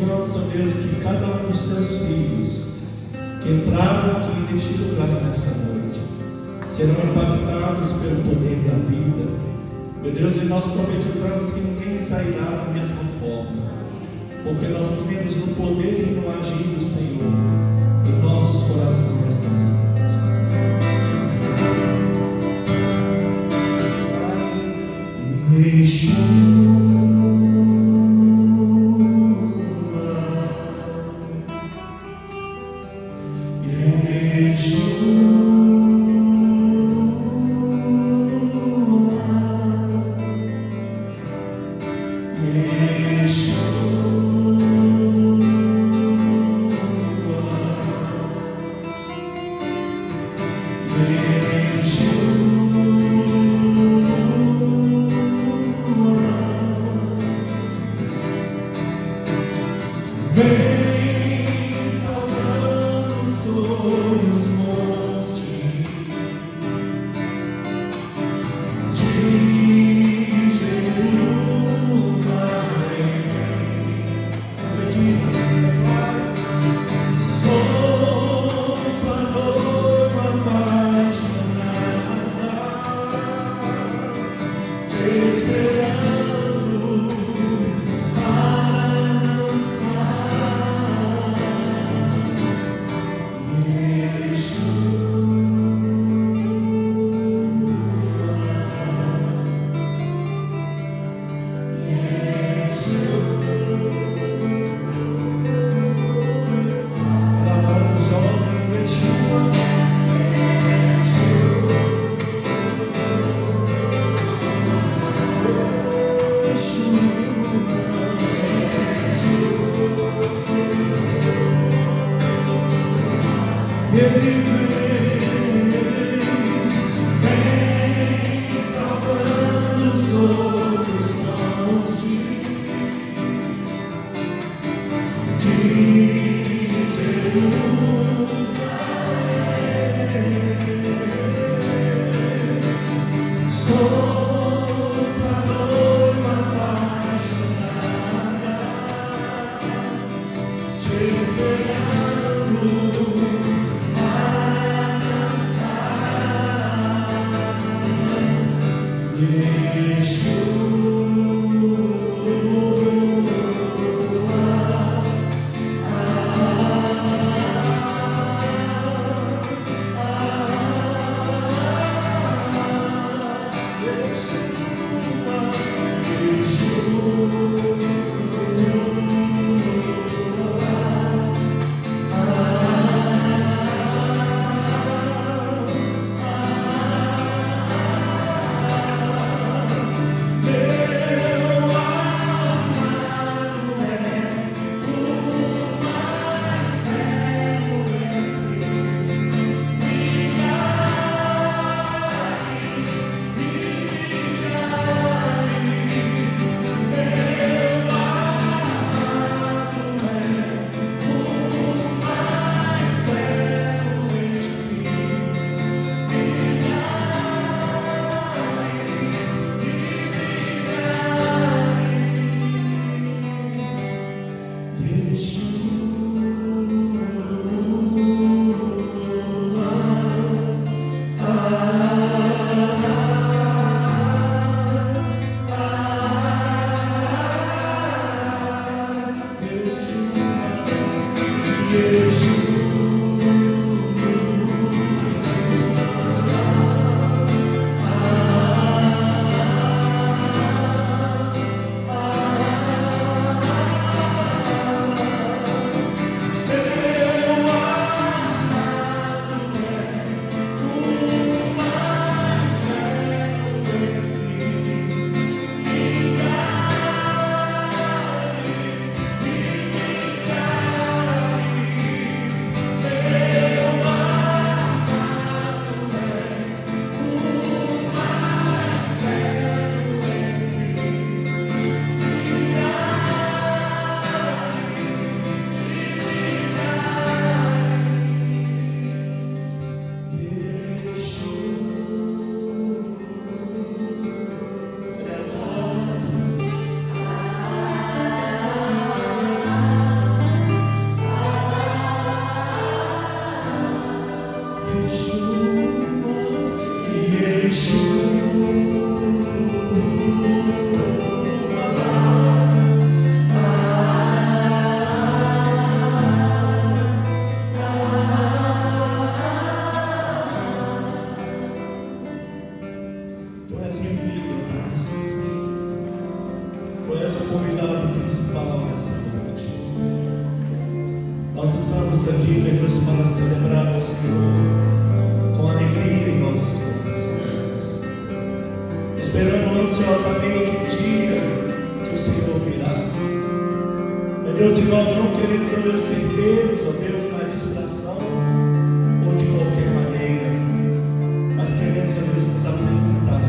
abençoamos, ó Deus, que cada um dos teus filhos que entraram aqui neste lugar nessa noite serão impactados pelo poder da vida. Meu Deus, e nós profetizamos que ninguém sairá da mesma forma, porque nós temos no poder e no agir do Senhor em nossos corações nesta cidade. Esperando para dançar. estamos aqui, Pai Deus, para celebrar o Senhor com alegria em nossos corações, esperando ansiosamente o dia que o Senhor virá. Meu Deus, e nós não queremos, ó Deus, ser pegos, ó Deus, na distração ou de qualquer maneira, mas queremos, ó Deus, nos apresentar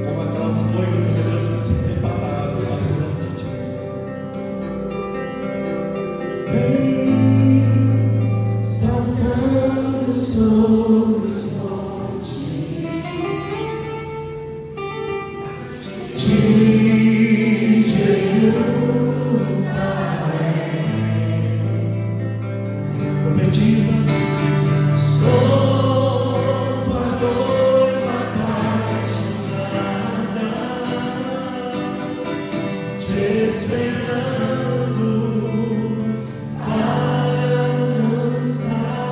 como aquelas noivas, ó Deus, que se prepararam para o grande dia. Vem saltando sobre os montes de Jerusalém. Profetiza, sou a noiva apaixonada, te esperando para dançar.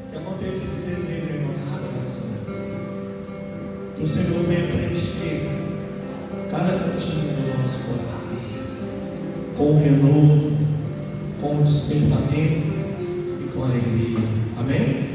Que aconteça esse desejo em nossos corações, que o Senhor venha preencher cada cantinho do nosso coração com o renovo, com o despertamento e com a alegria. Amém?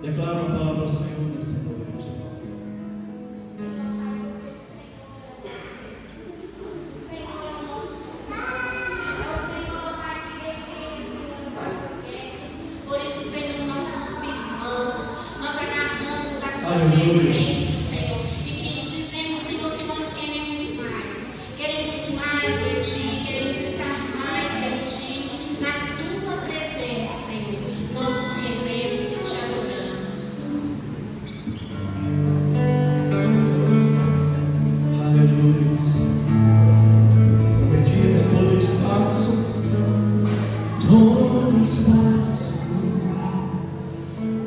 Declara uma palavra ao Senhor nessa noite. O Senhor é o nosso Senhor. É o Senhor, Pai, que defende, Senhor, as nossas guerras. Por isso, Senhor, nós nos firmamos, nós agarramos a tua presença, Senhor. E que dizemos, Senhor, que nós queremos mais. Queremos mais de ti, queremos estar mais em ti, na tua presença, Senhor. Nós nos rendemos e te adoramos. Aleluia. Como diz, é todo espaço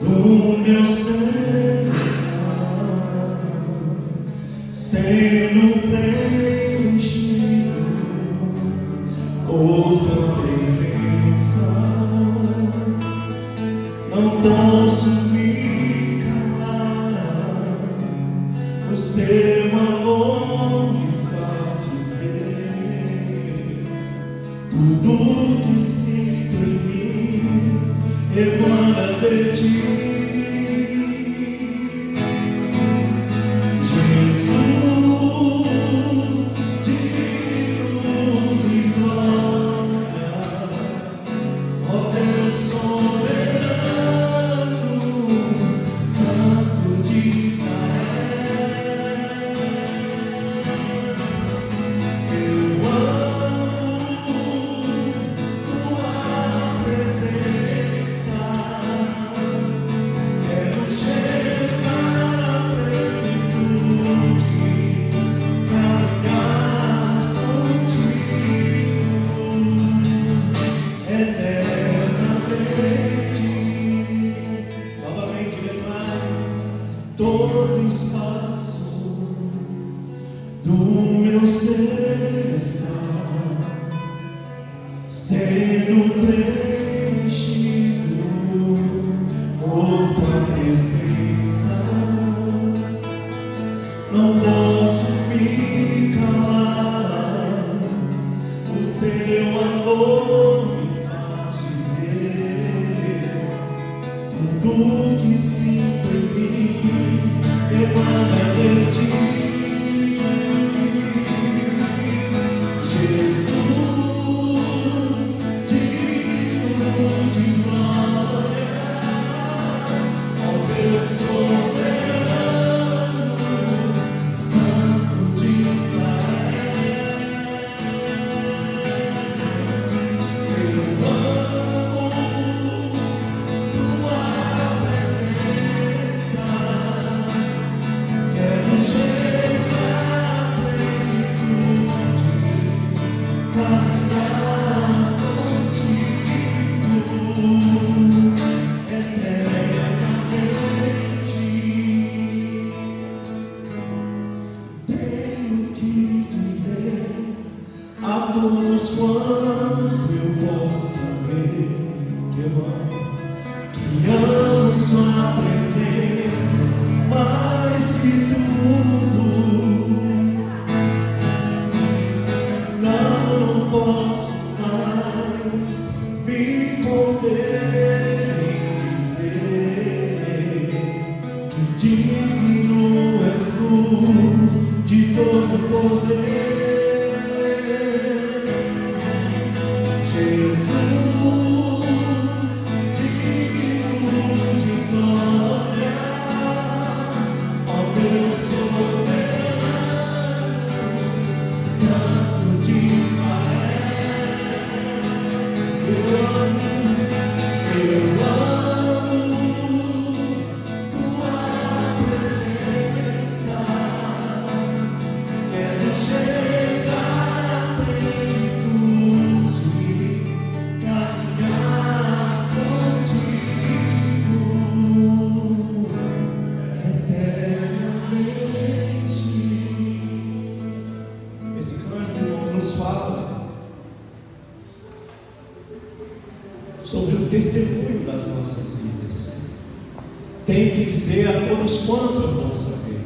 do meu ser está sendo preenchido por tua presença. Não posso me calar, o seu amor me faz dizer tudo que sinto em mim emana de ti. Todo espaço do meu ser está sendo preenchido por tua presença. Não posso me calar, o seu amor me faz dizer tudo que sinto em mim emana de ti. Jesus, digno de glória, ó Deus soberano, Santo de Israel. Eu amo tua presença, quero chegar à plenitude, caminhar contigo eternamente. Tenho que dizer a todos quanto eu possa ver que amo sua presença mais que tudo. Não posso mais me conter em dizer que sobre o testemunho das nossas vidas. Tem que dizer a todos quantos vão saber.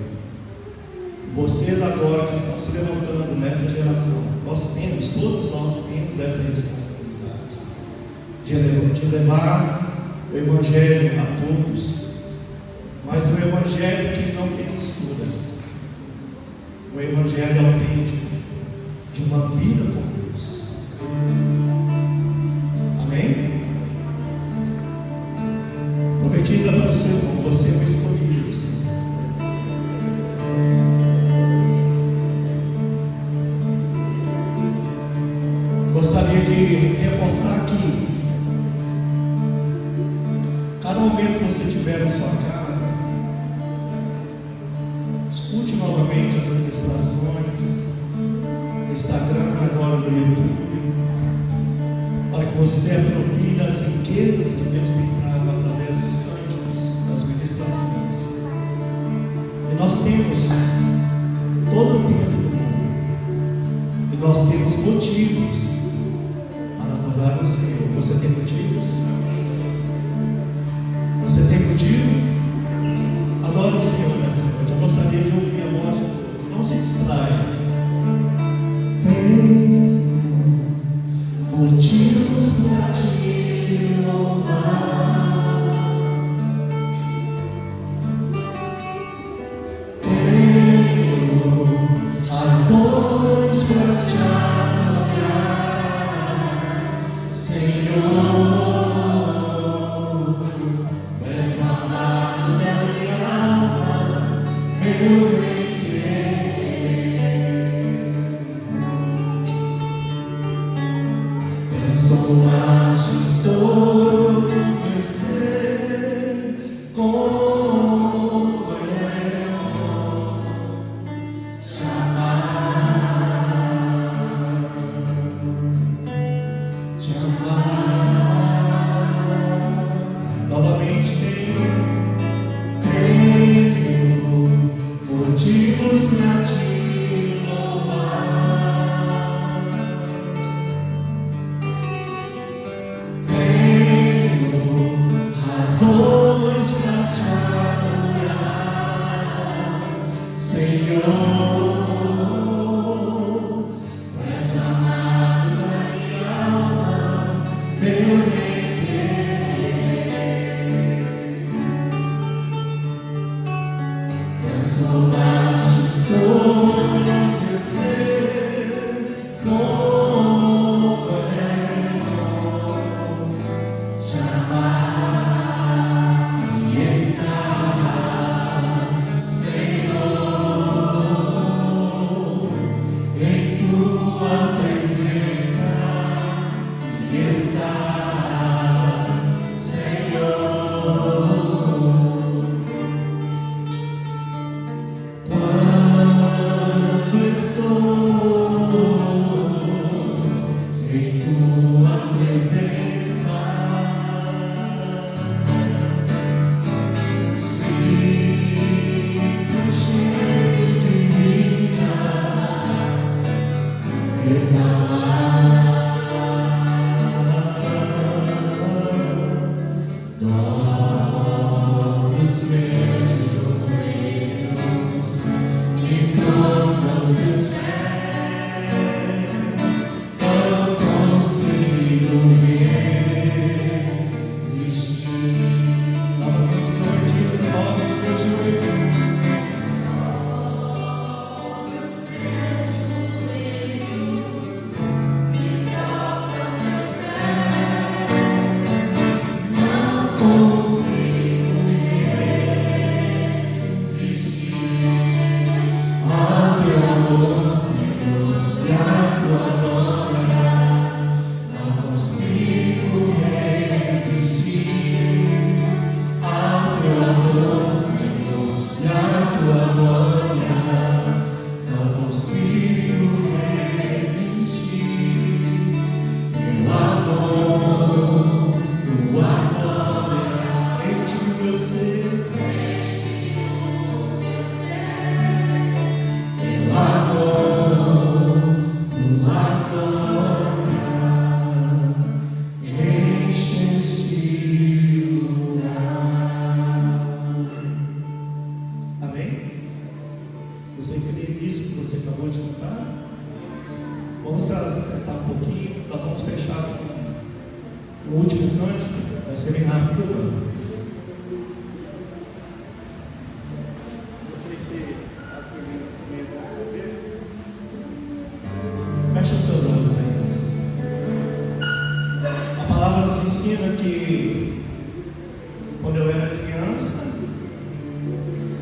Vocês agora que estão se levantando nessa geração, todos nós temos essa responsabilidade de levar o Evangelho a todos, mas o Evangelho que não tem misturas, o Evangelho autêntico de uma vida com Deus. Amém? Profetiza para o seu irmão, você é o escolhido, Senhor. Gostaria de reforçar aqui, cada momento que você estiver na sua casa, escute novamente as ministrações no Instagram, agora no YouTube, para que você aproprie das riquezas que Deus tem trago através dos cânticos, das ministrações. E nós temos todo o tempo do mundo, e nós temos motivos para adorar o Senhor. Você tem motivos? Você tem motivo? Adore o Senhor nessa noite. Eu gostaria de ouvir a voz de todos. Não se distraia. Tenho motivos para te louvar. Tenho razões para te adorar, Senhor. És amado da minha alma, meu bem-querer. Consolaste todo meu ser, como é bom te amar, te amar. Novamente tenho motivos para te louvar. Razões para te adorar, Senhor. És amado na minha alma, meu bem-querer. Consolaste ensina que quando eu era criança,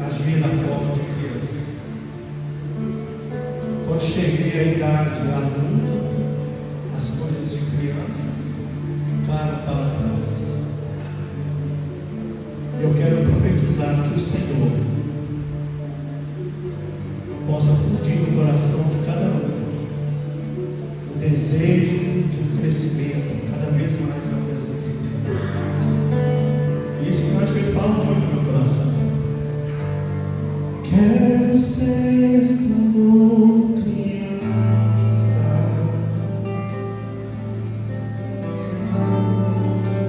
agia da forma de criança. Quando cheguei à idade adulta, as coisas de crianças ficaram para trás. Eu quero profetizar que o Senhor possa fundir no coração de cada um o desejo de um crescimento cada vez mais na presença dele. Isso que eu acho que ele fala muito no meu coração. Quero ser como criança,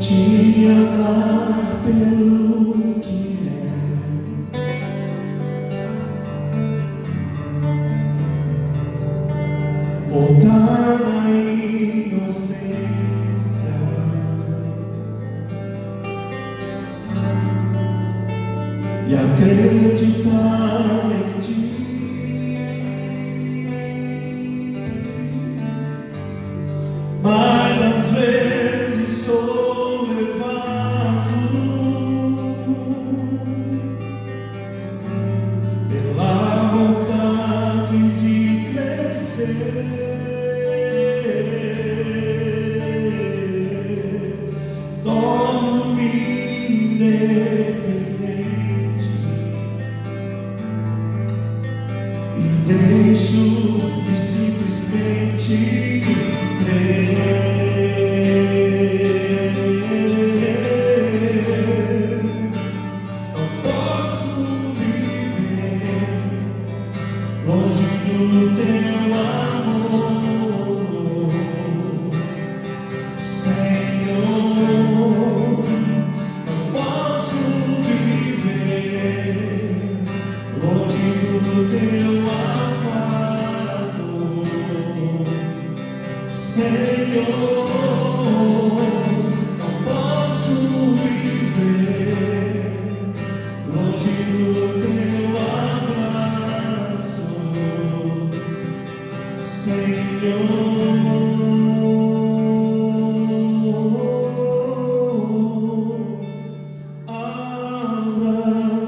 te amar pelo que é, voltar à inocência e acreditar em ti. Mas às vezes sou levado pela vontade de crescer, torno-me independente e deixo de simplesmente crer. Não posso viver longe do teu amor, Senhor. Não posso viver longe do teu afago, Senhor. Não posso viver longe do teu abraço, Senhor.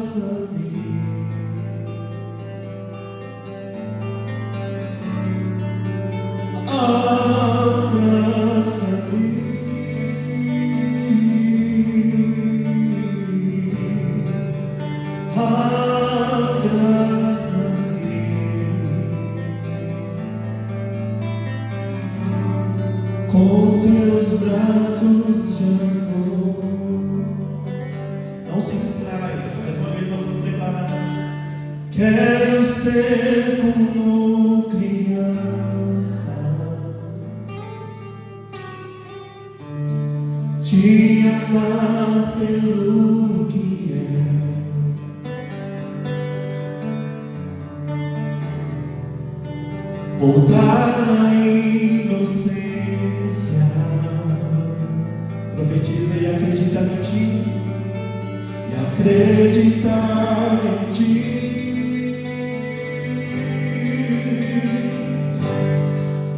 Abraça-me, abraça-me, abraça-me, com teus braços de amor. Não se distraia, mais uma vez nós vamos declarar: quero ser como criança, te amar pelo que é, voltar à inocência. Profetiza e acredita em ti, e acreditar em ti.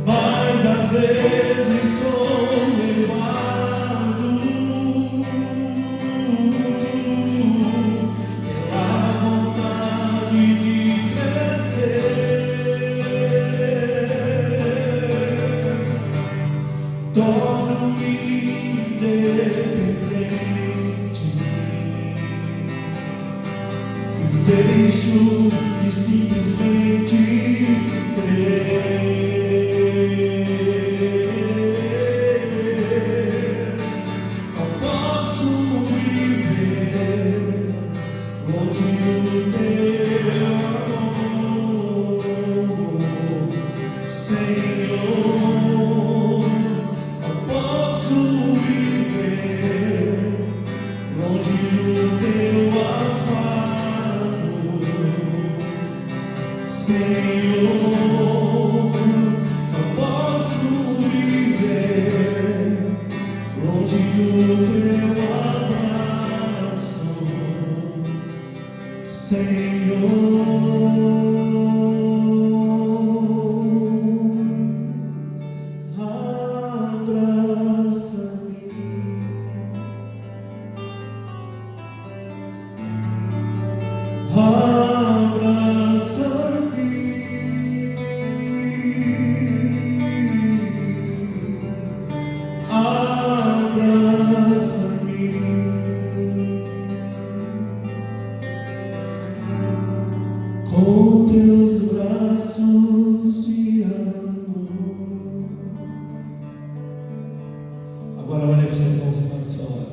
Mas às vezes sou levado pela vontade de crescer, torno-me independente e deixo de simplesmente crer. Não posso viver longe do teu amor, Senhor. Não posso viver longe do teu afago, Senhor. Não posso viver longe do teu abraço, Senhor. Abraça-me, Com teus braços de amor. Agora olha para o seu irmão que está do seu lado.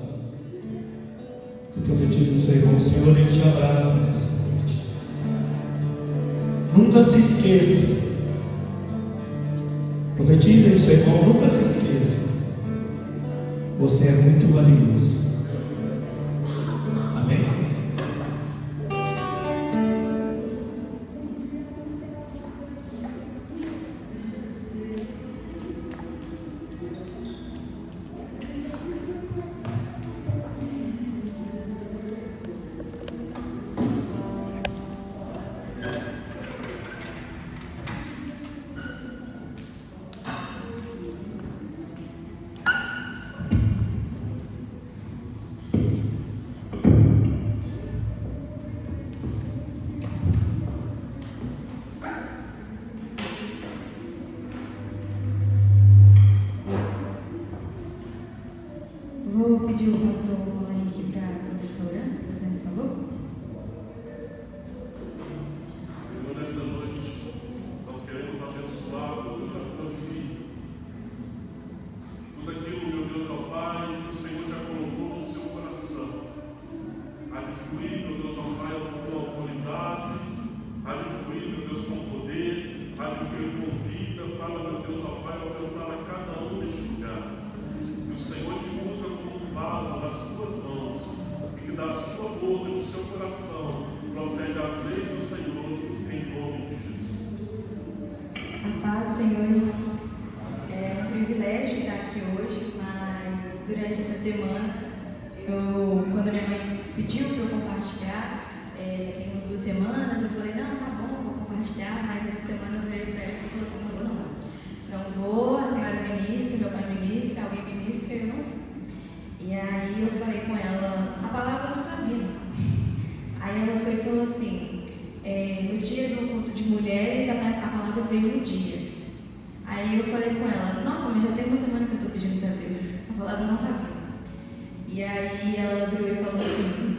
Eu profetizo o seu irmão, o Senhor, Ele te abraça nessa noite. Nunca se esqueça. Profetize o seu irmão, nunca se esqueça. Você é muito valioso. Amém? Vou pedir o pastor Henrique para a produtora, fazendo favor. Senhor, nesta noite, nós queremos abençoar o teu filho. Tudo aquilo, meu Deus, ó Pai, que o Senhor já colocou no seu coração. Há de fluir, meu Deus, ó Pai, com autoridade. Há de fluir, meu Deus, com poder. Há de fluir com vida, para, meu Deus, ó Pai, alcançar a cada um neste lugar. Que o Senhor te usa como um vaso nas tuas mãos, e que da sua boca e do seu coração procede as leis do Senhor, em nome de Jesus. A paz, Senhor, irmãos. É um privilégio estar aqui hoje, mas durante essa semana, quando minha mãe pediu para eu compartilhar, já tem umas 2 semanas, eu falei, não, tá bom, vou compartilhar, mas essa semana eu virei para ela e falei assim, não vou, a senhora ministra, meu pai ministra, alguém ministra, eu não vou. E aí eu falei com ela, a palavra não está vindo. Aí ela foi e falou assim, no dia do culto de mulheres, a palavra veio no dia. Aí eu falei com ela, nossa, mas já tem uma semana que eu estou pedindo para Deus, a palavra não está vindo. E aí ela virou e falou assim,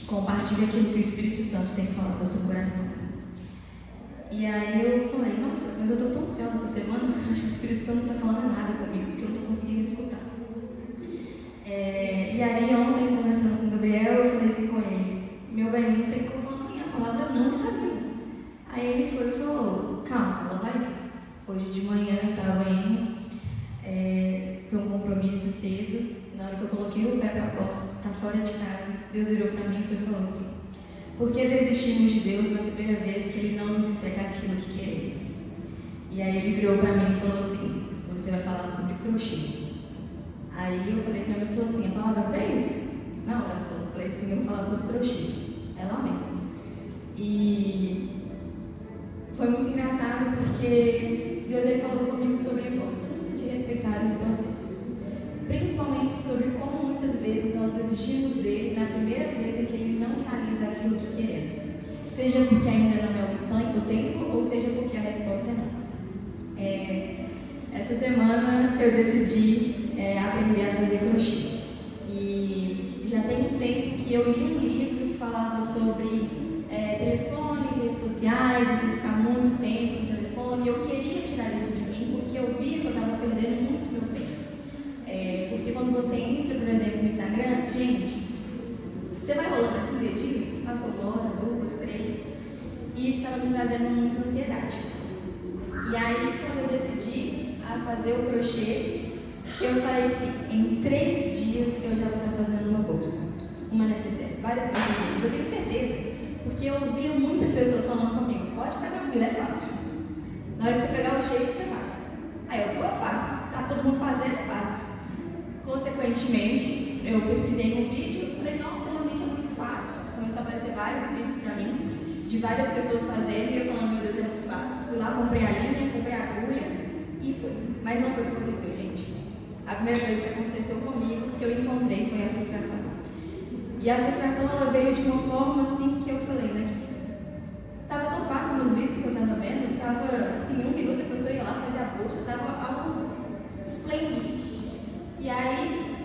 compartilha aquilo que o Espírito Santo tem falado ao seu coração. E aí eu falei, nossa, mas eu estou tão ansiosa essa semana, acho que o Espírito Santo não está falando nada comigo, porque eu não estou conseguindo escutar. E aí ontem, conversando com o Gabriel, eu falei assim com ele, meu bem, não sei o que eu estou falando, a palavra não está vindo. Aí ele foi e falou, calma, ela vai vir. Hoje de manhã eu estava indo para um compromisso cedo, na hora que eu coloquei o pé para fora de casa, Deus virou para mim e falou assim, por que desistimos de Deus na primeira vez que Ele não nos entrega aquilo que queremos? E aí Ele virou para mim e falou assim, você vai falar sobre crochê. Aí eu falei para ela, falou assim, a palavra veio? Na hora ela falou, eu falei assim, eu vou falar sobre crochê. Ela amém. E foi muito engraçado porque Deus ele falou comigo sobre a importância de respeitar os processos. Principalmente sobre como muitas vezes nós desistimos dele na primeira vez em que ele não realiza aquilo que queremos. Seja porque ainda não é o tempo, ou seja porque a resposta é não. Essa semana eu decidi aprender a fazer crochê. E já tem um tempo que eu li um livro que falava sobre telefone, redes sociais, você ficar muito tempo no telefone. E eu queria tirar isso de mim porque eu via que eu estava perdendo muito meu tempo. Porque quando você entra, por exemplo, no Instagram, gente, você vai rolando assim o dedinho, passou 1 hora, 2, 3, e isso estava me trazendo muita ansiedade. E aí, quando eu decidi a fazer o crochê, eu falei assim, em 3 dias eu já estava fazendo uma bolsa, uma necessaire, várias coisas. Eu tenho certeza, porque eu ouvia muitas pessoas falando comigo, pode pegar comigo, é fácil. Na hora que você pegar o jeito, você vai. Aí eu, pô, é fácil, está todo mundo fazendo, é fácil. Consequentemente, eu pesquisei no vídeo e falei, nossa, realmente é muito fácil. Começou a aparecer vários vídeos para mim, de várias pessoas fazendo, e eu falando, meu Deus, é muito fácil. Fui lá, comprei a linha, comprei a agulha, e fui. Mas não foi o que aconteceu, gente. A primeira coisa que aconteceu comigo, que eu encontrei, foi a frustração. E a frustração ela veio de uma forma assim que eu falei, não é possível. Estava tão fácil nos vídeos que eu estava vendo, estava assim, 1 minuto a pessoa ia lá fazer a bolsa, estava algo esplêndido. E aí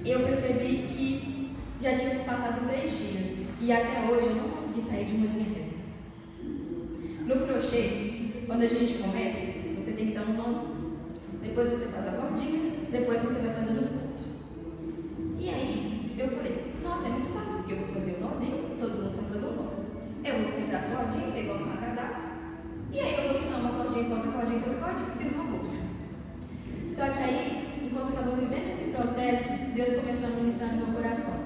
eu percebi que já tinha se passado 3 dias e até hoje eu não consegui sair de uma linha reta. No crochê, quando a gente começa, você tem que dar um nozinho. Depois você faz a cordinha, depois você vai fazendo os pontos. E aí eu falei, nossa, é muito fácil, porque eu vou fazer o nozinho, todo mundo sabe fazer o nó. Eu vou fazer a cordinha, pegar um marcadaço, e aí eu vou ficar uma cordinha, outra cordinha, outra cordinha, e fiz uma bolsa. Só que aí, enquanto eu estava vivendo esse processo, Deus começou a ministrar no meu coração.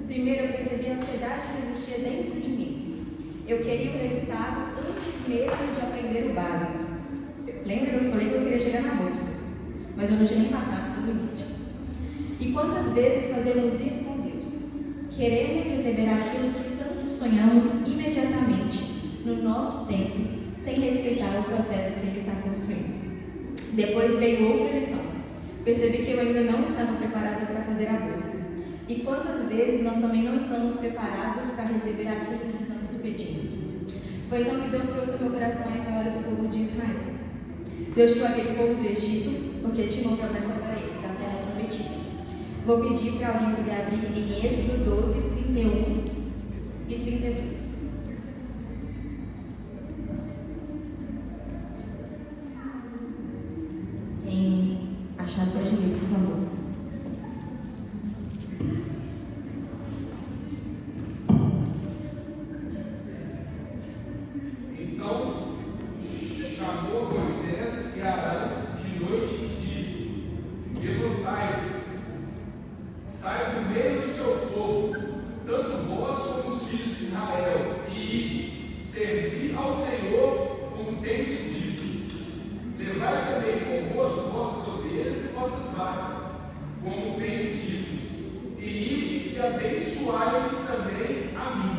Primeiro eu percebi a ansiedade que existia dentro de mim. Eu queria o resultado antes mesmo de aprender o básico. Lembra que eu falei que eu queria chegar na bolsa, mas eu não tinha nem passado pelo início. E quantas vezes fazemos isso com Deus? Queremos receber aquilo que tanto sonhamos imediatamente, no nosso tempo, sem respeitar o processo que Ele está construindo. Depois veio outra lição. Percebi que eu ainda não estava preparada para fazer a bolsa. E quantas vezes nós também não estamos preparados para receber aquilo que estamos pedindo. Foi então que Deus trouxe ao meu coração a história do povo de Israel. Deus tirou aquele povo do Egito porque tinha uma promessa para eles, a terra prometida. Vou pedir para alguém poder abrir em Êxodo 12, 31 e 32. Quem achar pode ler, por favor. Então chamou Moisés e Arão de noite e disse: levantai-vos, saia do meio do seu povo, tanto vós como os filhos de Israel, e ide, servi ao Senhor como tendes dito. Levai também convosco vossas ovelhas e vossas vacas, como tendes dito, e ide e abençoai-me também a mim.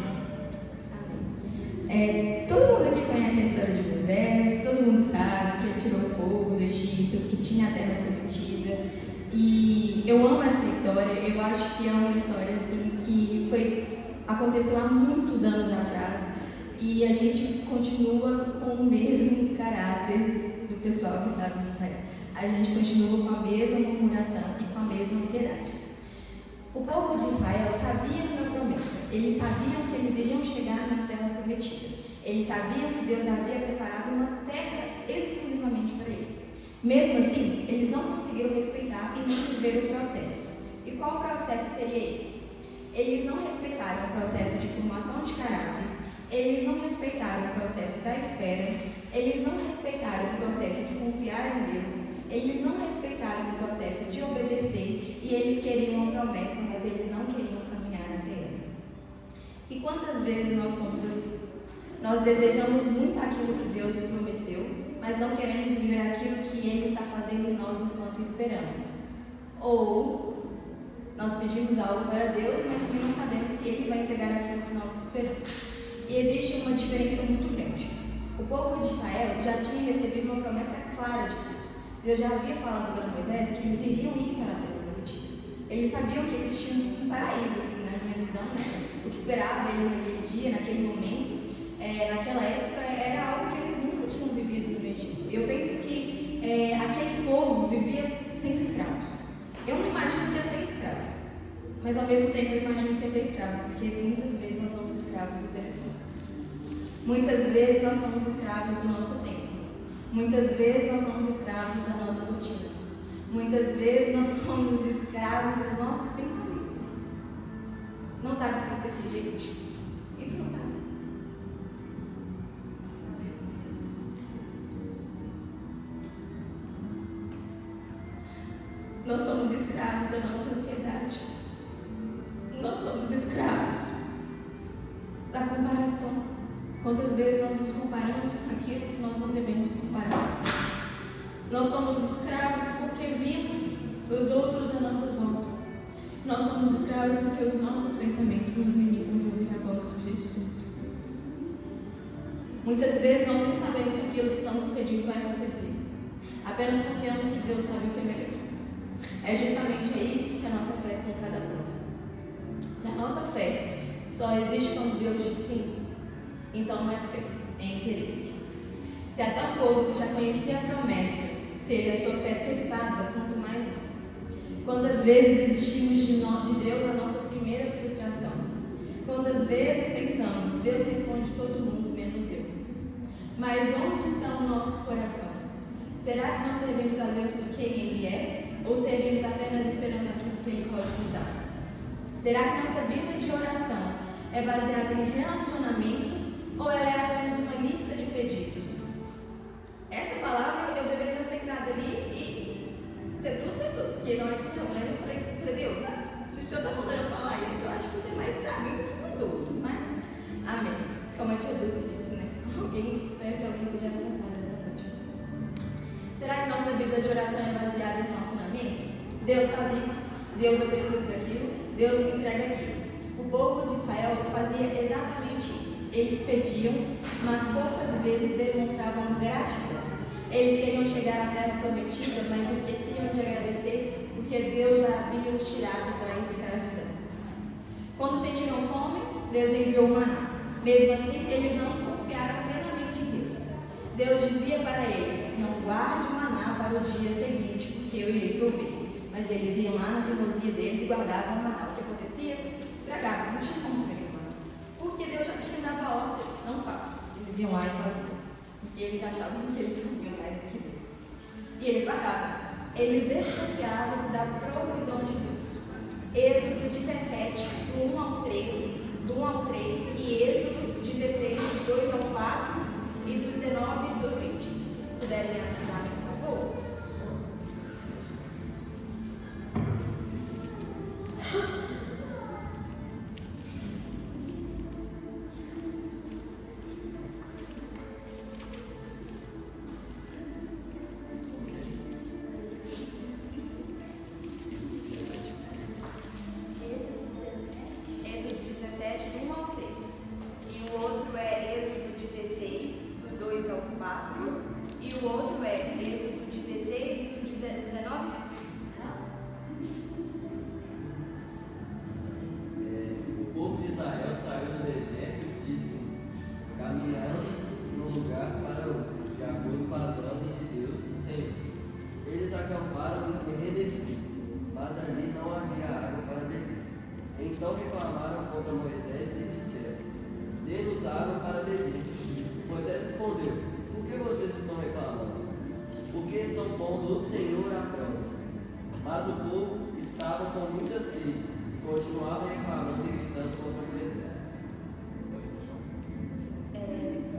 Todo mundo aqui conhece a história de Moisés, todo mundo sabe que ele tirou o povo do Egito, que tinha a terra prometida. E eu amo essa história, eu acho que é uma história assim, que aconteceu há muitos anos atrás e a gente continua com o mesmo caráter do pessoal que estava em Israel. A gente continua com a mesma murmuração e com a mesma ansiedade. O povo de Israel sabia da promessa, eles sabiam que eles iriam chegar na terra prometida. Eles sabiam que Deus havia preparado uma terra exclusivamente para eles. Mesmo assim, eles não conseguiram respeitar e nem viver o processo. E qual processo seria esse? Eles não respeitaram o processo de formação de caráter, eles não respeitaram o processo da espera, eles não respeitaram o processo de confiar em Deus, eles não respeitaram o processo de obedecer e eles queriam uma promessa, mas eles não queriam caminhar até ela. E quantas vezes nós somos assim? Nós desejamos muito aquilo que Deus prometeu, mas não queremos viver aquilo que Ele está fazendo em nós enquanto esperamos. Ou nós pedimos algo para Deus, mas também não sabemos se Ele vai entregar aquilo que nós esperamos. E existe uma diferença muito grande. O povo de Israel já tinha recebido uma promessa clara de Deus. Deus já havia falado para Moisés que eles iriam ir para a terra prometida. Eles sabiam que eles tinham um paraíso, assim, na minha visão, né? O que esperava eles naquele dia, naquele momento, naquela época, era algo que eles nunca tinham vivido no Egito. Eu penso que aquele povo vivia sendo escravos. Eu não imagino que ia ser escravo, mas ao mesmo tempo eu imagino que ia ser escravo, porque muitas vezes nós somos escravos do telefone. Muitas vezes nós somos escravos do nosso tempo. Muitas vezes nós somos escravos da nossa rotina. Muitas vezes nós somos escravos dos nossos pensamentos. Não estava escrito aqui, gente. Isso não estava. Nós somos escravos da nossa ansiedade. Nós somos escravos da comparação. Quantas vezes nós nos comparamos com aquilo que nós não devemos comparar? Nós somos escravos porque vimos os outros à nossa volta. Nós somos escravos porque os nossos pensamentos nos limitam de ouvir a voz do Espírito Santo. Muitas vezes nós nem sabemos se aquilo que estamos pedindo vai acontecer. Apenas confiamos que Deus sabe o que é melhor. É justamente aí que a nossa fé é colocada à prova. Se a nossa fé só existe quando Deus diz sim, então não é fé, é interesse. Se até um povo que já conhecia a promessa teve a sua fé testada, quanto mais nós. Quantas vezes desistimos de Deus na nossa primeira frustração? Quantas vezes pensamos, Deus responde todo mundo, menos eu. Mas onde está o nosso coração? Será que nós servimos a Deus por quem Ele é? Ou servimos apenas esperando aquilo que Ele pode nos dar? Será que nossa vida de oração é baseada em relacionamento ou ela é apenas uma lista de pedidos? Essa palavra eu deveria estar sentada ali e ter duas pessoas, porque na hora que eu estava lendo, eu falei, Deus, se o Senhor está mandando eu falar isso, eu acho que isso é mais para mim do que para os outros. Mas, amém. Como a tia Dulce disse, né? Espero que alguém seja alcançado essa noite. Será que nossa vida de oração é baseada em relacionamento? Deus faz isso, Deus eu preciso daquilo, Deus me entrega aquilo. O povo de Israel fazia exatamente isso. Eles pediam, mas poucas vezes demonstravam gratidão. Eles queriam chegar à terra prometida, mas esqueciam de agradecer porque Deus já havia os tirado da escravidão. Quando sentiram fome, Deus enviou o maná. Mesmo assim, eles não confiaram plenamente em Deus. Deus dizia para eles, não guarde o maná para o dia seguinte, porque eu irei prover. Mas eles iam lá na teimosia deles e guardavam o maná. O que acontecia? Estragava, não tinha como comer o maná. Porque Deus já tinha dado a ordem, não faça. Eles iam lá e faziam. Porque eles achavam que eles sabiam mais do que Deus. E eles pagavam. Eles desconfiavam da provisão de Deus. Êxodo 17, do 1 ao 3, e Êxodo 16, do 2 ao 4, e do 19 do 20. Se puderem ajudar, por favor. Então reclamaram contra Moisés e disseram, dê-nos água para beber. Moisés respondeu, por que vocês estão reclamando? Porque estão pondo o Senhor à prova. Mas o povo estava com muita sede e continuava reclamando e gritando contra Moisés.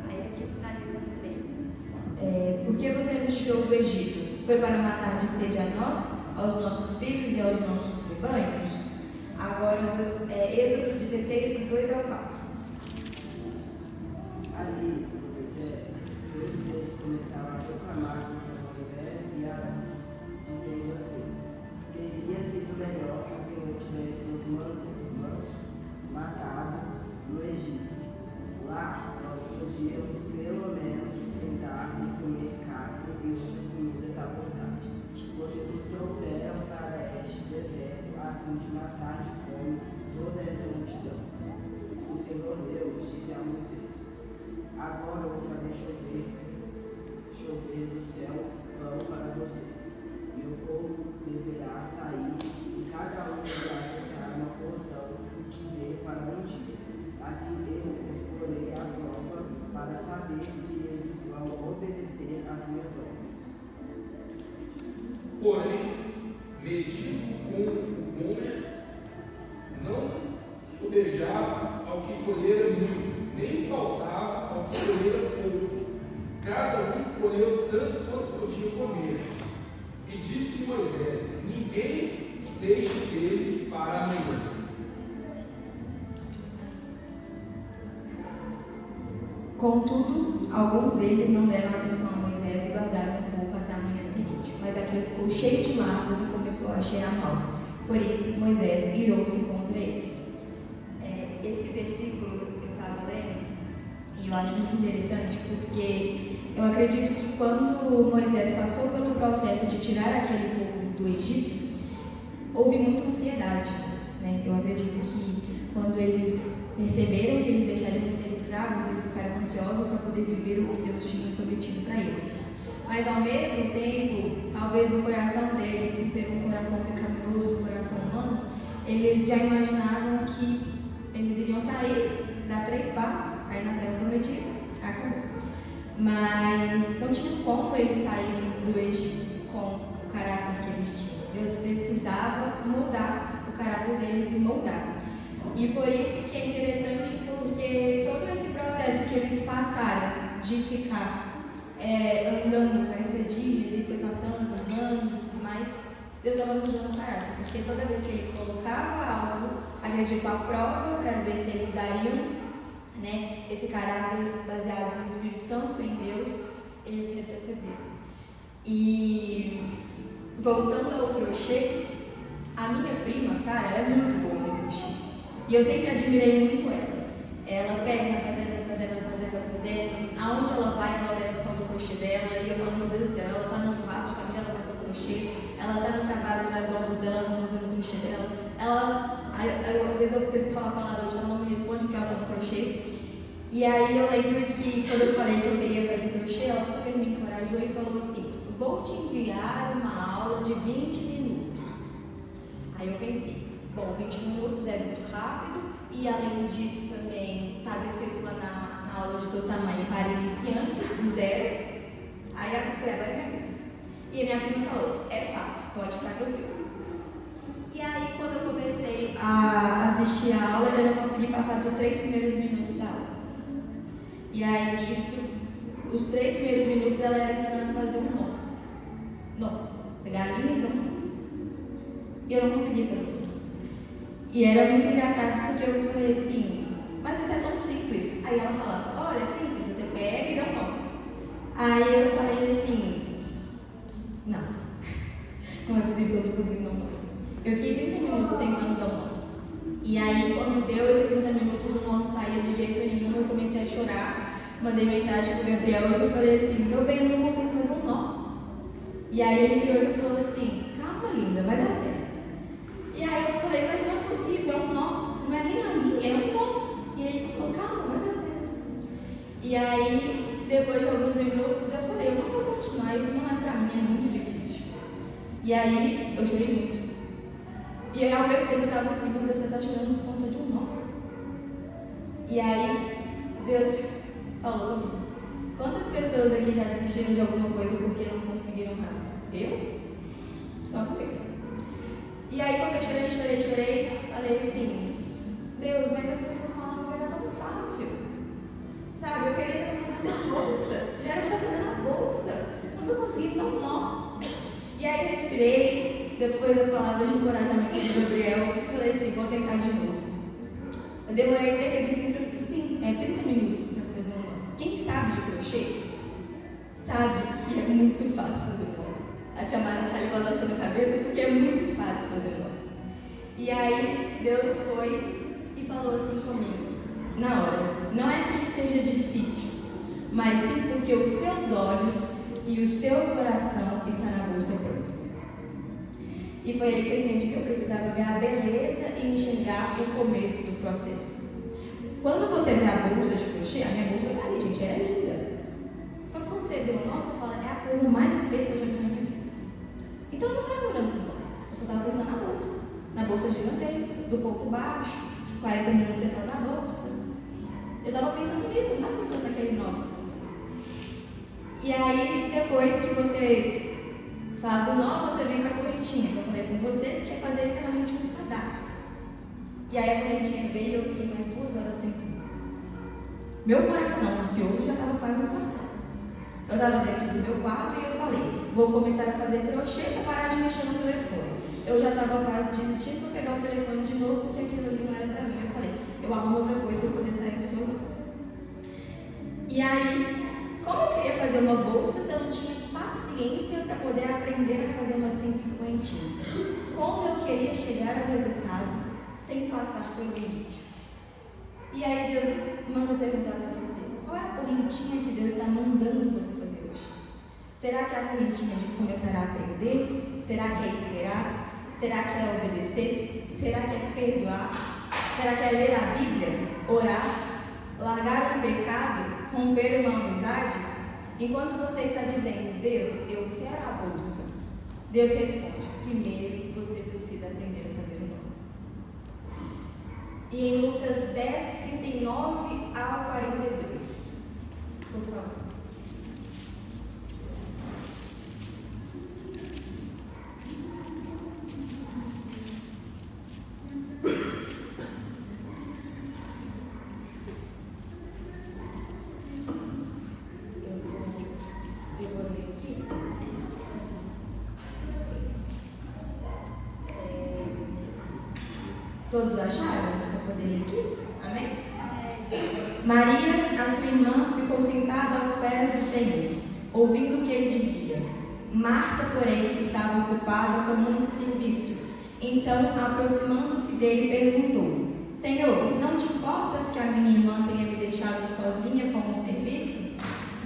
Aí aqui finaliza no 3. Por que você nos tirou do Egito? Foi para matar de sede a nós, aos nossos filhos e aos nossos rebanhos? Agora, Êxodo 16, do 2 ao 4. Ali, eles começaram a reclamar contra Moisés e Arão, dizendo assim, teria sido melhor que o Senhor tivesse nos matado no Egito. Lá, nós podíamos pelo menos sentar e comer carne e outras comidas à vontade. Vocês nos trouxeram para este deserto a fim de matar de fome toda essa multidão. O Senhor Deus disse a Moisés, agora eu vou fazer chover do céu pão para vocês. E o povo deverá sair e cada um deverá pegar uma porção que dê para um dia. Assim eu os porei à prova para saber se eles vão obedecer às minhas ordens. Porém, medindo com o Gomer, não sobejava ao que colhera muito, nem faltava ao que colhera pouco. Cada um colheu tanto quanto podia comer. E disse Moisés, ninguém deixe dele para amanhã. Contudo, alguns deles não deram atenção a Moisés e guardaram um pouco até a manhã seguinte. Mas aquilo ficou cheio de larvas e começou a cheirar mal. Por isso, Moisés irou-se contra eles. Esse versículo eu estava lendo e eu acho muito interessante porque eu acredito que quando Moisés passou pelo processo de tirar aquele povo do Egito, houve muita ansiedade, né? Eu acredito que Quando eles perceberam que eles deixariam de ser escravos, eles ficaram ansiosos para poder viver o que Deus tinha prometido para eles. Mas ao mesmo tempo, talvez no coração deles, por ser um coração pecaminoso, um coração humano, eles já imaginavam que eles iriam sair, dar 3 passos, aí na terra prometida, acabou. Mas não tinha como eles saírem do Egito com o caráter que eles tinham. Deus precisava mudar o caráter deles e moldar. E por isso que é interessante, porque todo esse processo que eles passaram de ficar andando 40 dias e foi passando os anos e tudo mais, Deus estava mudando o caráter, porque toda vez que ele colocava algo, agrediu com a prova para ver se eles dariam, né, esse caráter baseado no Espírito Santo, em Deus, eles retrocederam. E voltando ao crochê, a minha prima, Sara, ela é muito boa no crochê. E eu sempre admirei muito ela. Ela pega, vai fazendo. Aonde ela vai, ela leva o tal do crochê dela. E eu falo, meu Deus do céu, ela está no churrasco de família, ela vai com o crochê. Ela está no trabalho da bônus dela, ela vai fazendo o crochê dela. Às vezes eu preciso falar com ela na noite, ela não me responde porque ela está no crochê. E aí eu lembro que quando eu falei que eu queria fazer crochê, ela super me encorajou e falou assim: vou te enviar uma aula de 20 minutos. Aí eu pensei, bom, 20 minutos é muito rápido, e além disso também estava escrito lá na aula de todo tamanho para iniciantes, do 0. Aí eu falei, agora é minha vez. E a minha prima falou, é fácil, pode ficar tranquilo. E aí quando eu comecei a assistir a aula, eu não consegui passar dos 3 primeiros minutos da aula. E aí nisso, os 3 primeiros minutos ela era ensinando a fazer um nó. Nó, pegar a linha e dar um nó. E eu não conseguia fazer. E era muito engraçado porque eu falei assim, mas isso é tão simples. Aí ela falava, olha, é simples, você pega e dá um nó. Aí eu falei assim, não é possível que eu não consiga dar um nó. Eu fiquei 30 minutos tentando dar um nó. E aí quando deu esses 30 minutos, o nó não saía de jeito nenhum, eu comecei a chorar. Mandei mensagem pro Gabriel e eu falei assim, meu bem, eu não consigo fazer um nó. E aí ele virou e falou assim, calma linda, vai dar certo. E aí eu falei, mas não é possível, é um nó, não é nem a linha, é um nó. E ele falou, calma, vai dar certo. E aí, depois de alguns minutos, eu falei, eu não vou continuar, isso não é pra mim, é muito difícil. E aí, eu chorei muito. E aí, ao mesmo tempo, eu tava assim, meu Deus, você tá tirando conta de um nó. E aí, Deus falou comigo, quantas pessoas aqui já desistiram de alguma coisa porque não conseguiram rápido? Eu? Só comigo. E aí, quando eu chorei, falei assim, Deus, mas as pessoas falavam que era tão fácil. Sabe, eu queria estar fazendo uma bolsa. Já era para estar fazendo uma bolsa. Não estou conseguindo dar um nó. E aí, eu respirei, depois das palavras de encorajamento do Gabriel, falei assim, vou tentar de novo. Eu demorei cerca de 30 minutos para fazer um nó. Quem sabe de crochê, sabe que é muito fácil fazer um nó. A tia Mara está ali balançando a cabeça porque é muito fácil fazer nó. E aí Deus foi e falou assim comigo, na hora, não é que ele seja difícil, mas sim porque os seus olhos e o seu coração estão na bolsa pronta. E foi aí que eu entendi que eu precisava ver a beleza e enxergar o começo do processo. Quando você vê a bolsa de crochê, a minha bolsa tá ali, gente, é linda. Só que quando você vê o nó, você fala, é a coisa mais feia que eu já vi na minha vida. Então eu não estava olhando para o nó, eu só estava pensando na bolsa gigantesca, do ponto baixo, 40 minutos você faz a bolsa. Eu estava pensando nisso, eu não estava pensando naquele nó. E aí, depois que você faz o nó, você vem para a correntinha, que eu falei com vocês, que é fazer literalmente um cadastro. E aí a correntinha veio e eu fiquei mais 2 horas tentando. Meu coração ansioso já estava quase infartado. Eu estava dentro do meu quarto e eu falei, vou começar a fazer crochê para parar de mexer no telefone. Eu já estava quase desistindo para pegar o telefone de novo, porque aquilo ali não era para mim. Eu falei, eu arrumo outra coisa para poder sair do celular. E aí, como eu queria fazer uma bolsa se eu não tinha paciência para poder aprender a fazer uma simples correntinha? Como eu queria chegar ao resultado sem passar pelo início? E aí Deus manda perguntar para vocês, qual é a correntinha que Deus está mandando você fazer hoje? Será que é a correntinha de começar a aprender? Será que é esperar? Será que é obedecer? Será que é perdoar? Será que é ler a Bíblia, orar, largar um pecado, romper uma amizade? Enquanto você está dizendo, Deus, eu quero a bolsa, Deus responde, primeiro você precisa aprender a fazer o nome. E em Lucas 10, 39 ao 42, por favor. Todos acharam para poder ir aqui? Amém? Maria, a sua irmã, ficou sentada aos pés do Senhor, ouvindo o que ele dizia. Marta, porém, estava ocupada com muito serviço. Então, aproximando-se dele, perguntou: Senhor, não te importas que a minha irmã tenha me deixado sozinha com o serviço?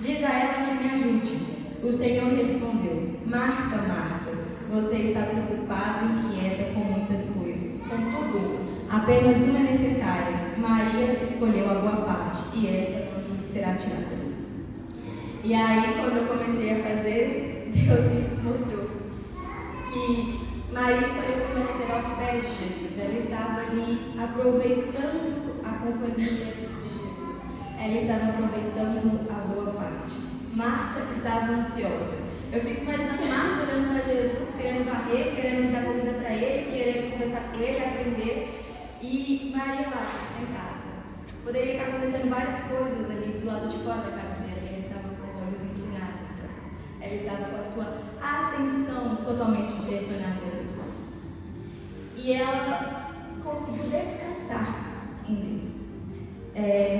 Diz a ela que me ajude. O Senhor respondeu: Marta, Marta, você está preocupada e inquieta com muitas coisas. Contudo, apenas uma é necessária. Maria escolheu a boa parte, e esta não lhe será tirada. E aí, quando eu comecei a fazer, Deus me mostrou que Maria escolheu permanecer aos pés de Jesus. Ela estava ali aproveitando a companhia de Jesus. Ela estava aproveitando a boa parte. Marta estava ansiosa. Eu fico imaginando Marta olhando para Jesus, querendo varrer, querendo dar comida para ele, querendo conversar com ele, aprender. E Maria lá, sentada. Poderia estar acontecendo várias coisas ali do lado de fora da casa dela. Ela estava com os olhos inclinados para Deus. Ela estava com a sua atenção totalmente direcionada a Deus. E ela conseguiu descansar em Deus.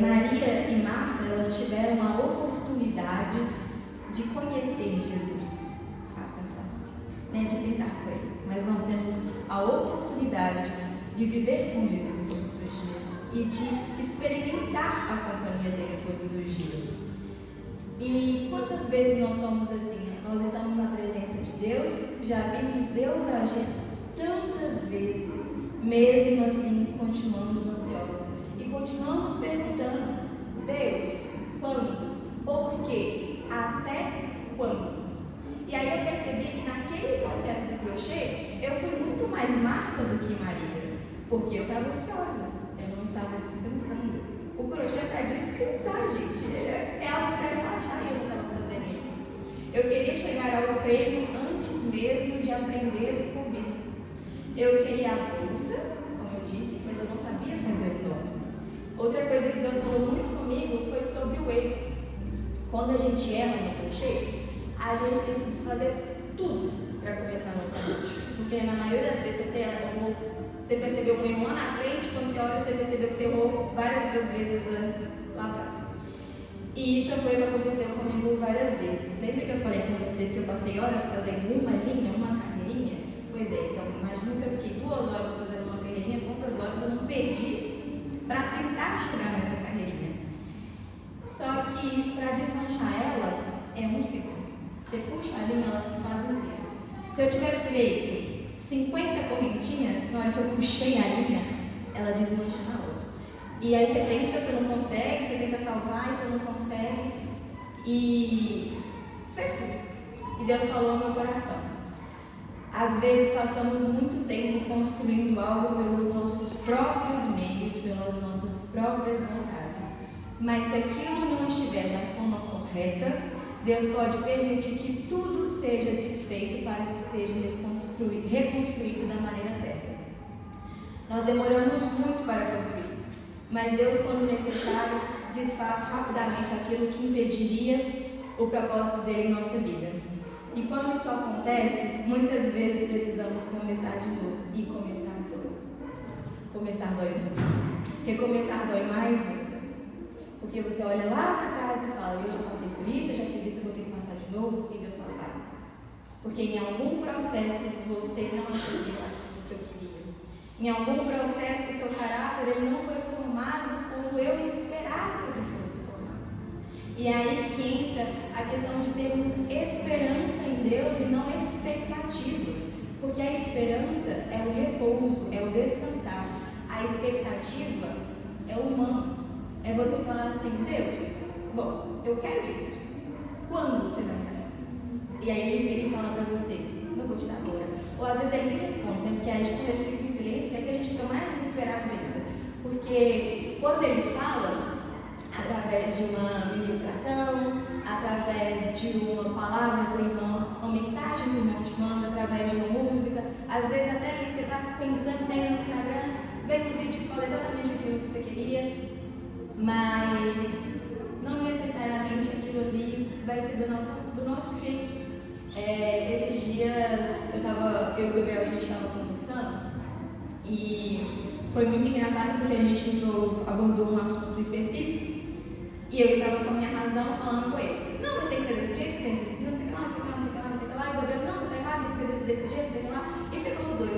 Maria e Marta, elas tiveram a oportunidade de conhecer Jesus face a face, né, de sentar com ele. Mas nós temos a oportunidade de viver com Jesus todos os dias e de experimentar a companhia dele todos os dias. E quantas vezes nós somos assim? Nós estamos na presença de Deus, já vimos Deus agir tantas vezes, mesmo assim continuamos ansiosos e continuamos perguntando: Deus, quando? Por quê? Até quando? E aí eu percebi que naquele processo do crochê eu fui muito mais Marta do que Maria, porque eu estava ansiosa, eu não estava descansando. O crochê é para descansar, gente, é algo para relaxar e eu não estava fazendo isso. Eu queria chegar ao prêmio antes mesmo de aprender o começo. Eu queria a bolsa, como eu disse, mas eu não sabia fazer o nome. Outra coisa que Deus falou muito comigo foi sobre o erro. Quando a gente erra no crochê, a gente tem que desfazer tudo para começar novamente. Porque na maioria das vezes você percebeu um erro lá na frente, quando você olha, você percebeu que você errou várias outras vezes antes lá atrás. E isso foi o que aconteceu comigo várias vezes. Lembra que eu falei com vocês que eu passei horas fazendo uma linha, uma carreirinha? Pois é, então imagina se eu fiquei 2 horas fazendo uma carreirinha, quantas horas eu não perdi para tentar chegar nessa carreirinha. Só que para desmanchar ela é 1 segundo. Você puxa a linha, ela desfaz inteira. Se eu tiver feito 50 correntinhas, na hora que eu puxei a linha, ela desmancha na hora. E aí você tenta, você não consegue, você tenta salvar e você não consegue. E isso faz tudo. E Deus falou no meu coração: às vezes passamos muito tempo construindo algo pelos nossos próprios meios, pelas nossas próprias vontades. Mas se aquilo não estiver da forma correta, Deus pode permitir que tudo seja desfeito para que seja reconstruído da maneira certa. Nós demoramos muito para construir, mas Deus, quando necessário, desfaz rapidamente aquilo que impediria o propósito dele em nossa vida. E quando isso acontece, muitas vezes precisamos começar de novo. E começar dói. Começar dói muito. Recomeçar dói mais ainda. Porque você olha lá para trás e fala: eu já passei por isso, eu já fiz isso, eu vou ter que passar de novo. E Deus fala: vai. Porque em algum processo você não aprendeu aquilo que eu queria. Em algum processo o seu caráter ele não foi formado como eu esperava que fosse formado. E aí que entra a questão de termos esperança em Deus e não expectativa. Porque a esperança é o repouso, é o descansar. A a expectativa é humana. É você falar assim, Deus, bom, eu quero isso. Quando você vai dar? E aí ele vira e fala para você, não vou te dar agora. Ou às vezes ele nem responde, né? Porque aí quando ele fica em silêncio, é que a gente fica mais desesperado ainda. Porque quando ele fala, através de uma ministração, através de uma palavra do irmão, uma mensagem que o irmão te manda, através de uma música, às vezes até aí você está pensando, você entra no Instagram, vê um vídeo que fala exatamente aquilo que você queria, mas não necessariamente aquilo ali vai ser do nosso jeito. Esses dias eu e o Gabriel, a gente estava conversando e foi muito engraçado porque a gente abordou um assunto específico e eu estava com a minha razão falando com ele. Não, mas tem que ser desse jeito, tem que ser não sei o que lá, não sei o que lá, não sei o que lá, não sei o que lá. E o Gabriel, não, você está errado, tem que ser desse jeito, não sei o que lá. E ficou os dois,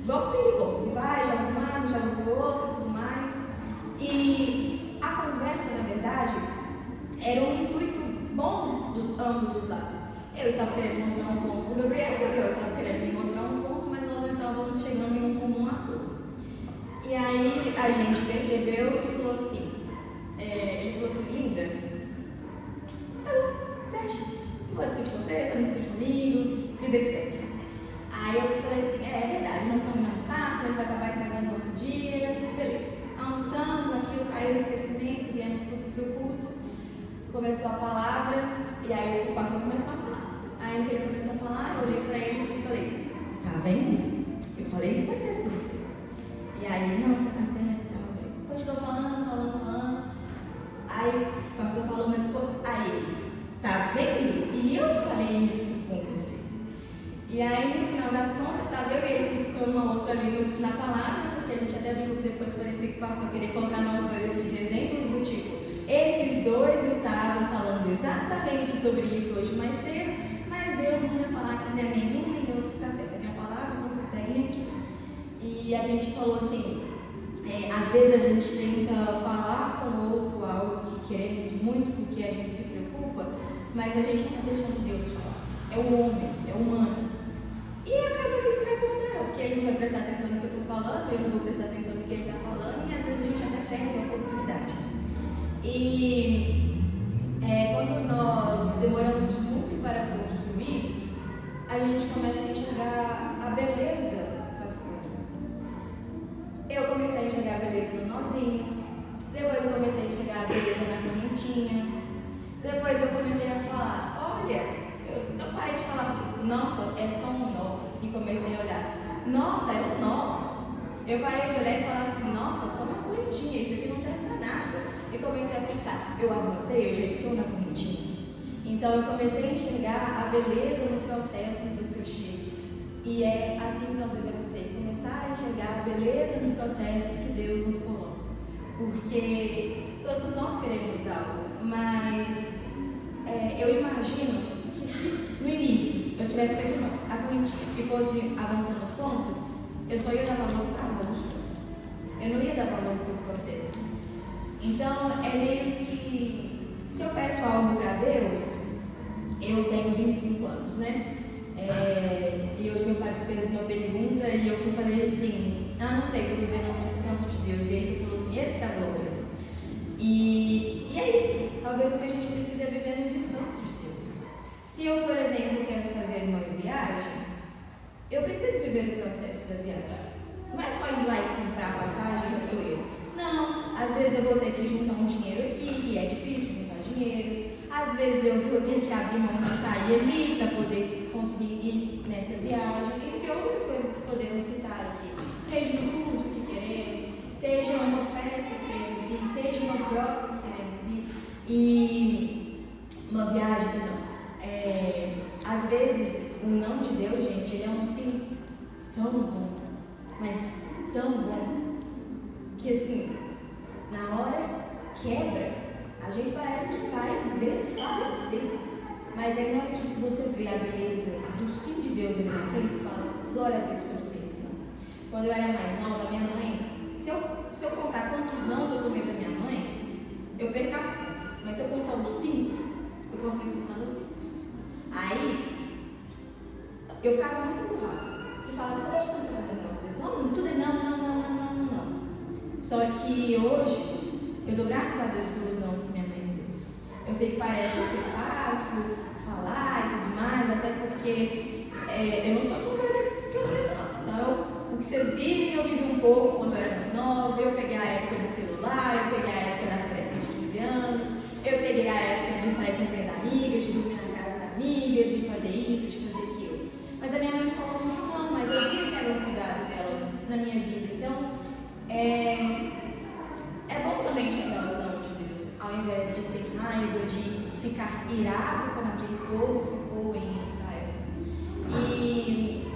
igual o ping-pong, vai, joga um lado, joga pro outro e tudo mais. E a conversa, na verdade, era um intuito bom dos ambos os lados. Eu estava querendo mostrar um ponto pro Gabriel estava querendo me mostrar um ponto, mas nós não estávamos chegando em um comum acordo. E aí a gente percebeu e falou assim, linda, tá bom, deixa, não vou discutir com você não discute comigo, vida que segue. Aí eu falei assim, é verdade, nós estamos indo almoçar, senão você vai acabar estragando o nosso dia, beleza. Almoçamos, aquilo caiu no esquecimento, viemos pro culto, começou a palavra, e aí o pastor começou a falar. Aí que ele começou a falar, eu olhei pra ele e falei, tá vendo? Eu falei, isso vai ser por isso. E aí, não, você tá certo e tal. Eu estou falando. Aí o pastor falou, mas pô, aí, tá vendo? E eu falei isso com você. E aí, no final das contas, estava eu e ele cutucando uma outra ali na palavra, porque a gente até viu que depois parecia que o pastor queria colocar nós dois aqui de exemplos do tipo, esses dois estavam falando exatamente sobre isso hoje mais cedo, mas Deus manda falar que não é nenhum nem outro que está certo. É minha palavra, então vocês seguem aqui. E a gente falou assim, às vezes a gente tenta falar com o outro algo que queremos muito porque a gente se preocupa, mas a gente não está deixando Deus falar. É o homem, é o humano. E acaba que cai por terra, porque ele não vai prestar atenção no que eu estou falando, eu não vou prestar atenção no que ele está falando, e às vezes a gente até perde a oportunidade. E quando nós demoramos muito para construir, a gente começa a enxergar a beleza das coisas. Eu comecei a enxergar a beleza no nozinho, depois eu comecei a enxergar a beleza na correntinha, depois eu comecei a falar, olha, eu parei de falar assim, nossa, é só um nó, e comecei a olhar, nossa, é um nó. Eu parei de olhar e falar assim, nossa, só uma correntinha, isso aqui não serve para nada. E comecei a pensar, eu avancei, eu já estou na correntinha. Então eu comecei a enxergar a beleza nos processos do crochê. E é assim que nós devemos ser, começar a enxergar a beleza nos processos que Deus nos coloca. Porque todos nós queremos algo, mas eu imagino que se no início eu tivesse feito a correntinha e fosse avançando os pontos, eu só ia dar valor para a avanço. Eu não ia dar valor para o processo. Então, é meio que, se eu peço algo para Deus, eu tenho 25 anos, né? E hoje meu pai fez uma pergunta e eu falei assim, não sei, estou vivendo um descanso de Deus. E ele falou assim, eita glória. E é isso, talvez o que a gente precisa é viver no descanso de Deus. Se eu, por exemplo, quero fazer uma viagem, eu preciso viver o processo da viagem. Não é só ir lá e comprar a passagem que eu estou. Não, às vezes eu vou ter que juntar um dinheiro aqui, e é difícil juntar dinheiro. Às vezes eu vou ter que abrir mão de sair ali para poder conseguir ir nessa viagem. Entre outras coisas que podemos citar aqui. Seja um curso que queremos, seja uma festa que queremos ir, seja uma prova que queremos ir. E uma viagem, não. Às vezes o não de Deus, gente, ele é um sim tão bom, mas tão bom, que assim, na hora quebra, a gente parece que vai desfalecer, mas aí na hora que você vê a beleza do sim de Deus ali na frente, você fala, glória a Deus por tudo isso. Quando eu era mais nova, minha mãe, se eu contar quantos nãos eu tomei da minha mãe, eu perco as contas, mas se eu contar os sims, eu consigo contar os sims. Aí, eu ficava muito empurrada e falava, toda a gente está fazendo as coisas, não, tudo é não. Só que hoje, eu dou graças a Deus pelos dons que minha mãe me deu. Eu sei que parece ser fácil falar e tudo mais, até porque eu não sou tão velha que vocês não. Então, o que vocês vivem, eu vivi um pouco quando eu era mais nova. Eu peguei a época do celular, eu peguei a época das festas de 15 anos, eu peguei a época de sair com as minhas amigas, de dormir na casa da amiga, de fazer isso, de fazer aquilo. Mas a minha mãe me falou muito não, mas eu vi que era um cuidado dela na minha vida. Então, é bom também chegar aos dons de Deus, ao invés de ter raiva, de ficar irado como aquele povo ficou em Israel. E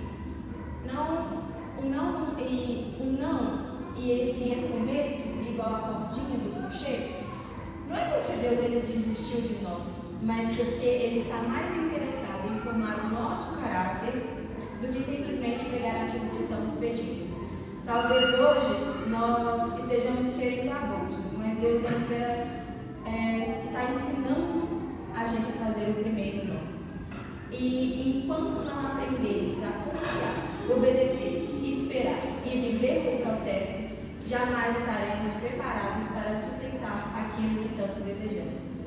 o não e esse recomeço, igual a pontinha do crochê, não é porque Deus ele desistiu de nós, mas porque Ele está mais interessado em formar o nosso caráter do que simplesmente pegar aquilo que estamos pedindo. Talvez hoje nós estejamos querendo a bolsa, mas Deus ainda está ensinando a gente a fazer o primeiro não. E enquanto não aprendermos a confiar, obedecer, esperar e viver o processo, jamais estaremos preparados para sustentar aquilo que tanto desejamos.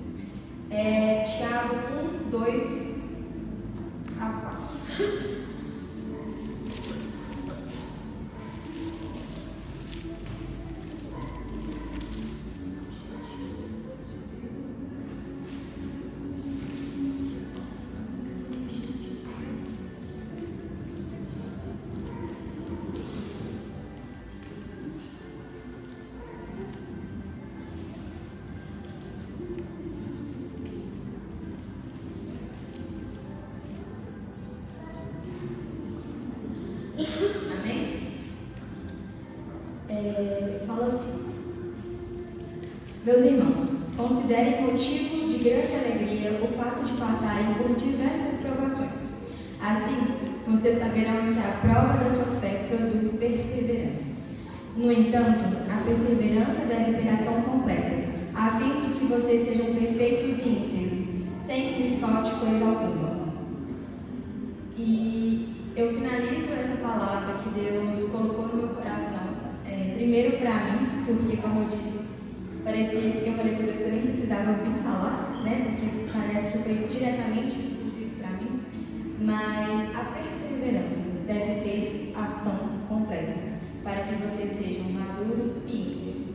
Tiago 1, 2 a 4. Fala assim: meus irmãos, considerem motivo de grande alegria o fato de passarem por diversas provações. Assim, vocês saberão que a prova da sua fé produz perseverança. No entanto, a perseverança deve ter ação completa, a fim de que vocês sejam perfeitos e íntegros, sem que lhes falte coisa alguma. E eu finalizo essa palavra que Deus colocou no meu coração. Primeiro para mim, porque como eu disse, parecia que eu falei com Deus que eu nem precisava ouvir falar, né? Porque parece que foi diretamente exclusivo para mim. Mas a perseverança deve ter ação completa, para que vocês sejam maduros e íntegros.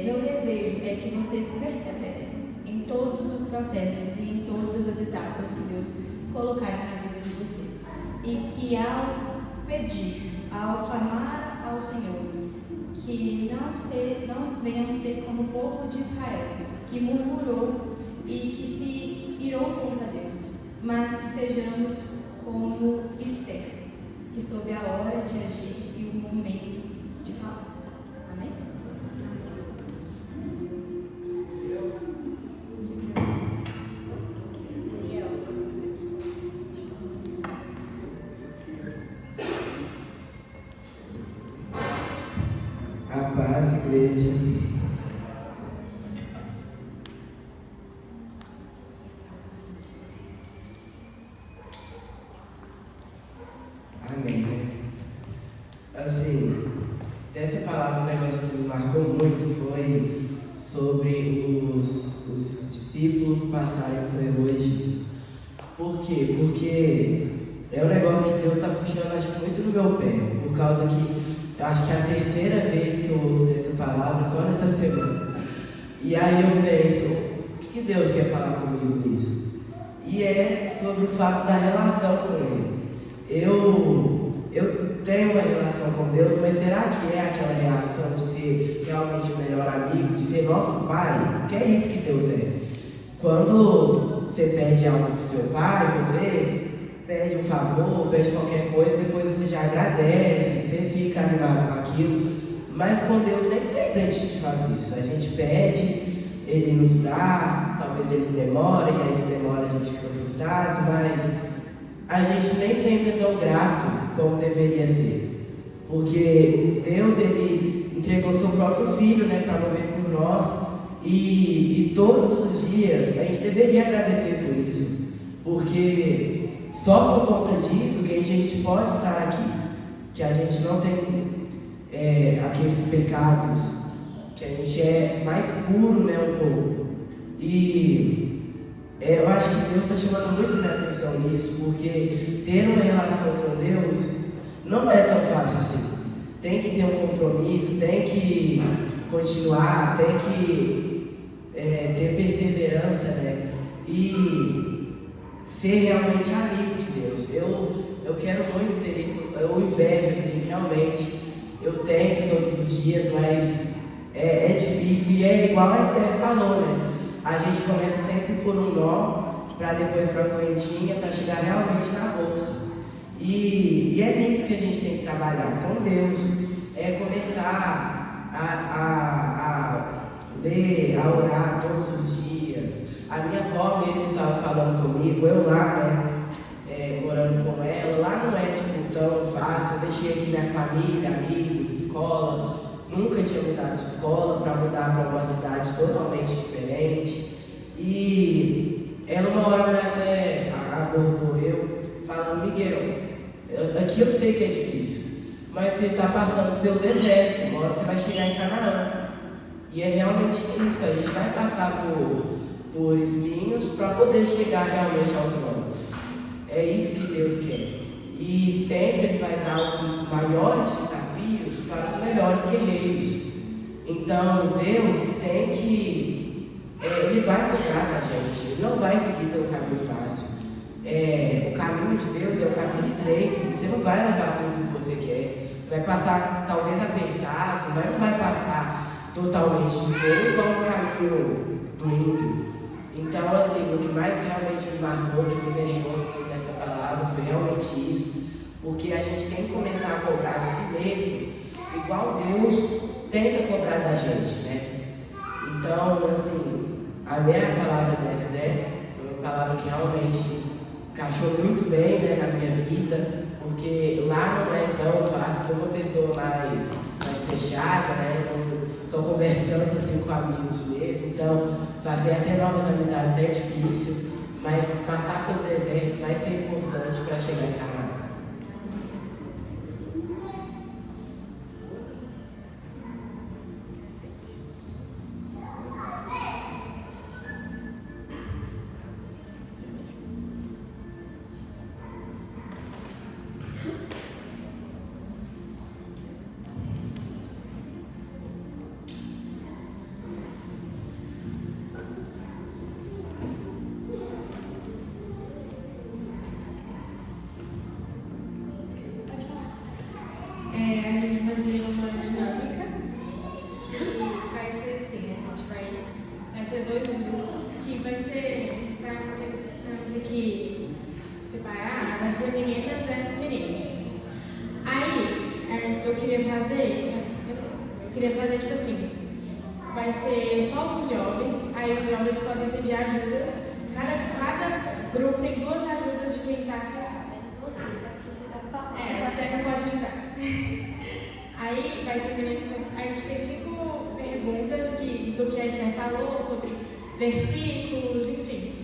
Meu desejo é que vocês perseverem em todos os processos e em todas as etapas que Deus colocar na vida de vocês. E que ao pedir, ao clamar ao Senhor, que não venham ser como o povo de Israel, que murmurou e que se irou contra Deus, mas que sejamos como Esther, que soube a hora de agir e o momento de falar. Amém? A paz, igreja. Amém, né? Assim, dessa palavra, um negócio que me marcou muito foi sobre os discípulos passarem por Egito. Por quê? Porque é um negócio que Deus está puxando, acho que muito no meu pé, por causa que eu acho que é a terceira vez que eu ouço essa palavra, só nessa semana. E aí eu penso, o que Deus quer falar comigo nisso? E é sobre o fato da relação com Ele. Eu tenho uma relação com Deus, mas será que é aquela relação de ser realmente o melhor amigo, de ser nosso pai? Porque é isso que Deus é. Quando você pede algo pro seu pai, você pede um favor, pede qualquer coisa, depois você já agradece, você fica animado com aquilo. Mas com Deus nem sempre a gente faz isso. A gente pede, Ele nos dá, talvez eles demorem, aí se demora a gente fica frustrado, mas a gente nem sempre é tão grato como deveria ser. Porque Deus, Ele entregou seu próprio Filho, né, para morrer por nós. E todos os dias a gente deveria agradecer por isso. Porque só por conta disso que a gente pode estar aqui. Que a gente não tem aqueles pecados que a gente é mais puro, né, um pouco. E eu acho que Deus está chamando muito minha atenção nisso, porque ter uma relação com Deus não é tão fácil assim. Tem que ter um compromisso, tem que continuar, tem que ter perseverança, né? E ser realmente amigo de Deus. Eu quero muito ter isso, eu invejo, assim, realmente. Eu tento todos os dias, mas é difícil. E é igual a Esther falou, né? A gente começa sempre por um nó, para depois para a correntinha, para chegar realmente na bolsa. E é nisso que a gente tem que trabalhar com Deus. É começar a ler, a orar todos os dias. A minha avó mesmo estava falando comigo, eu lá, né, morando com ela. Lá não é tipo tão fácil. Eu deixei aqui minha família, amigos, escola. Nunca tinha mudado de escola para mudar para uma cidade totalmente diferente. E ela uma hora até abordou eu, falando: Miguel, aqui eu sei que é difícil, mas você está passando pelo deserto, uma hora você vai chegar em Canaã. E é realmente isso, a gente vai passar por espinhos para poder chegar realmente ao trono. É isso que Deus quer. E sempre Ele vai dar os maiores desafios para os melhores guerreiros. Então Deus tem que... Ele vai cobrar da gente, Ele não vai seguir pelo caminho fácil. O caminho de Deus é o caminho estreito, você não vai levar tudo que você quer. Você vai passar talvez apertado, mas não vai passar totalmente de boa, igual o caminho do ímpio. Então, assim, o que mais realmente me marcou, que me deixou assim nessa palavra, foi realmente isso. Porque a gente tem que começar a cobrar de si mesmo, igual Deus tenta cobrar da gente, né? Então, assim, a minha palavra dessa, né, foi uma palavra que realmente encaixou muito bem, né, na minha vida, porque lá não é tão fácil. Sou uma pessoa mais fechada, né, não só converso tanto assim com amigos mesmo, então fazer até novas amizades é difícil, mas passar pelo deserto vai ser importante para chegar em Canaã. A gente vai fazer uma dinâmica e vai ser assim, a gente vai ser 2 grupos que vai ser, para ter que separar, vai ser meninas versus meninos. Aí, eu queria fazer tipo assim, vai ser só os jovens, aí os jovens podem pedir ajudas, cada grupo tem 2 ajudas de quem está sentado. Você não pode ajudar. Aí vai ser, a gente tem 5 perguntas do que a Esther falou, sobre versículos, enfim.